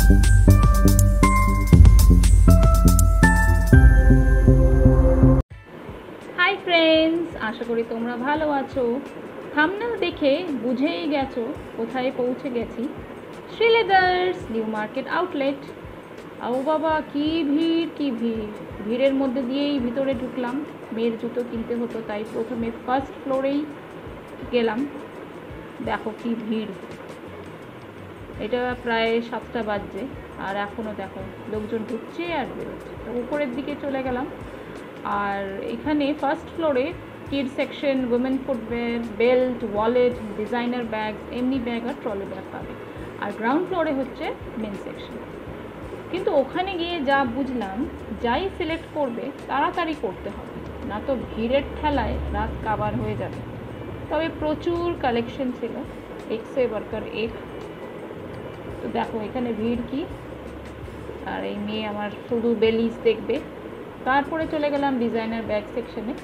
Hi friends, আশা করি তোমরা ভালো আছো। থাম্বনেল দেখে বুঝেই গেছো কোথায় পৌঁছে গেছি। Sreeleathers New Market outlet. ও বাবা, কি ভিড় কি ভিড়! ভিড়ের মধ্যে দিয়েই ভিতরে ঢুকলাম। মেয়ের জুতো কিনতে হতো, তাই প্রথমে ফার্স্ট ফ্লোরেই গেলাম। দেখো কি ভিড়! এটা প্রায় 7টা বাজছে আর এখনও দেখো লোকজন ঢুকছে আর বেরোচ্ছে। তো উপরের দিকে চলে গেলাম। আর এখানে ফার্স্ট ফ্লোরে kid section, women footwear, belt, wallet, designer bag, এমনি ব্যাগ আর ট্রলি ব্যাগ পাবে। আর গ্রাউন্ড ফ্লোরে হচ্ছে মেন সেকশন। কিন্তু ওখানে গিয়ে যা বুঝলাম, যাই সিলেক্ট করবে তাড়াতাড়ি করতে হবে, না তো ভিড়ের ঠেলায় রাত কাবার হয়ে যাবে। তবে প্রচুর কালেকশন ছিল, এক্সে ওয়ার্কার এক। তো দেখো এখানে ভিড় কি! আর এই মেয়ে আমার শুধু বেলিজ দেখবে। তারপরে চলে গেলাম ডিজাইনার ব্যাগ সেকশনে।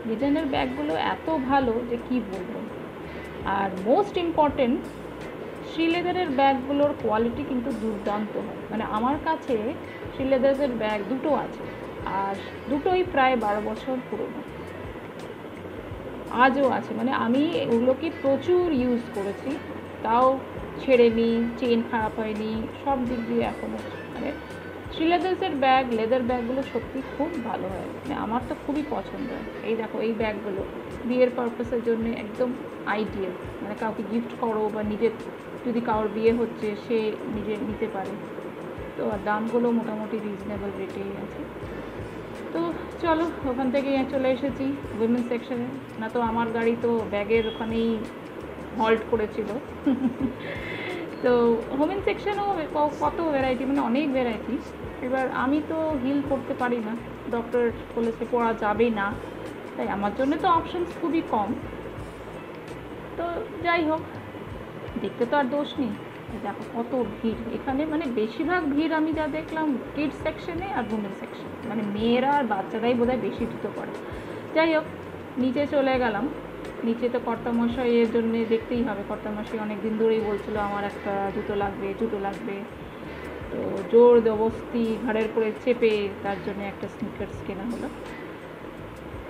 ডিজাইনার ব্যাগগুলো এত ভালো যে কি বলবো। আর মোস্ট ইম্পর্টেন্ট, শ্রীলেদারের ব্যাগগুলোর কোয়ালিটি কিন্তু দুর্দান্ত হয়। মানে আমার কাছে শ্রীলেদার্সের ব্যাগ দুটো আছে, আর দুটোই প্রায় 12 বছর পুরনো, আজও আছে। মানে আমি ওগুলোকে প্রচুর ইউজ করেছি, তাও ছেড়েনি, চেন খারাপ হয়নি, সব দিক দিয়ে এখনও। মানে শ্রীলেদার্সের ব্যাগ, লেদার ব্যাগগুলো সত্যি খুব ভালো হয়। মানে আমার তো খুবই পছন্দ। এই দেখো এই ব্যাগগুলো বিয়ের পারপাসের জন্য একদম আইডিয়াল। মানে কাউকে গিফট করো বা নিজের যদি কারোর বিয়ে হচ্ছে সে নিজে নিতে পারে। তো আর দামগুলো মোটামুটি রিজনেবল রেটেই আছে। তো চলো, ওখান থেকে চলে এসেছি উইমেন সেকশনে। না তো আমার গাড়ি তো ব্যাগের ওখানেই হল্ট করেছিল। তো ওমেন সেকশনেও কত ভ্যারাইটি, মানে অনেক ভ্যারাইটি। এবার আমি তো হিল পরতে পারি না, ডক্টর বলেছে পরা যাবে না, তাই আমার জন্য তো অপশানস খুবই কম। তো যাই হোক, দেখতে তো আর দোষ নেই। দেখো কত ভিড় এখানে। মানে বেশিরভাগ ভিড় আমি যা দেখলাম কিডস সেকশনে আর উমেন সেকশনে। মানে মেয়েরা আর বাচ্চারাই বোধহয় বেশি জুতো পরে। যাই হোক, নিচে চলে গেলাম। নিচে তো কর্তামশাইয়ের জন্য দেখতেই হবে। কর্তামশাই অনেক দিন ধরেই বলছিল আমার একটা জুতো লাগবে, জুতো লাগবে। তো জোর জবরদস্তি ঘাড়ের করে চেপে তার জন্য একটা স্নিকার্স কেনা হলো।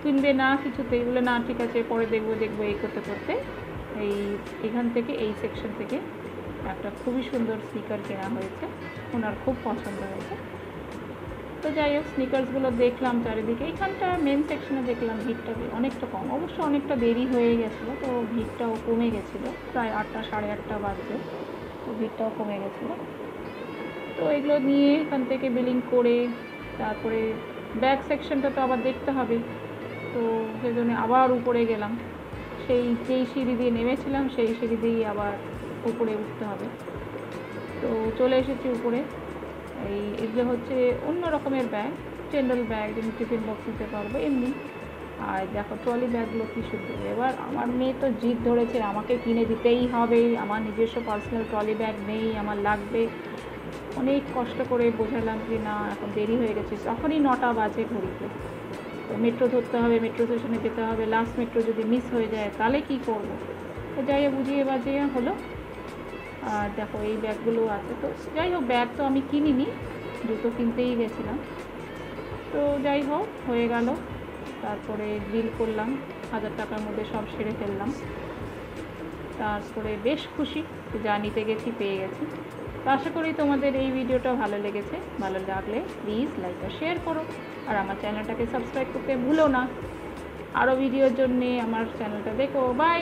কিনবে না কিছুতেই, বলে না ঠিক আছে পরে দেখবো দেখবো, এই করতে করতে এখান থেকে এই সেকশন থেকে একটা খুবই সুন্দর স্নিকার কেনা হয়েছে। ওনার খুব পছন্দ হয়েছে। তো যাই হোক, স্নিকার্সগুলো দেখলাম চারিদিকে। এইখানটা মেন সেকশনে দেখলাম ভিড়টা অনেকটা কম, অবশ্য অনেকটা দেরি হয়ে গেছিলো, তো ভিড়টাও কমে গেছিলো। প্রায় 8টা সাড়ে 8টা বাজছে, তো ভিড়টাও কমে গেছিলো। তো এগুলো নিয়ে এখান থেকে বিলিং করে তারপরে ব্যাগ সেকশনটা তো আবার দেখতে হবে। তো সেজন্য আবার উপরে গেলাম। যেই সিঁড়ি দিয়ে নেমেছিলাম সেই সিঁড়ি দিয়েই আবার উপরে উঠতে হবে। তো চলে এসেছি উপরে। এগুলো হচ্ছে অন্য রকমের ব্যাগ, জেনারেল ব্যাগ, যেমনি টিফিন বক্স নিতে পারবো এমনি। আর দেখো ট্রলি ব্যাগগুলো কী সুন্দর। এবার আমার মেয়ে তো জিদ ধরেছে আমাকে কিনে দিতেই হবে, আমার নিজস্ব পার্সোনাল ট্রলি ব্যাগ নেই, আমার লাগবে। অনেক কষ্ট করে বোঝালাম যে না, এখন দেরি হয়ে গেছে। তখনই 9টা বাজে ঘড়িতে। তো মেট্রো ধরতে হবে, মেট্রো স্টেশনে যেতে হবে। লাস্ট মেট্রো যদি মিস হয়ে যায় তাহলে কী করবো? তো যাই হোক, বুঝিয়ে বাজিয়ে হলো। আর দেখো এই ব্যাগগুলো আছে। তো যাই হোক, ব্যাগ তো আমি কিনিনি, জুতো কিনতেই গেছিলাম। তো যাই হোক, হয়ে গেল। তারপরে বিল করলাম, 1000 টাকার মধ্যে সব সেরে ফেললাম। তারপরে বেশ খুশি, যা নিতে গেছি পেয়ে গেছি। তো আশা করি তোমাদের এই ভিডিওটা ভালো লেগেছে। ভালো লাগলে প্লিজ লাইক আর শেয়ার করো, আর আমার চ্যানেলটাকে সাবস্ক্রাইব করতে ভুলো না। আরও ভিডিওর জন্যে আমার চ্যানেলটা দেখো। বাই।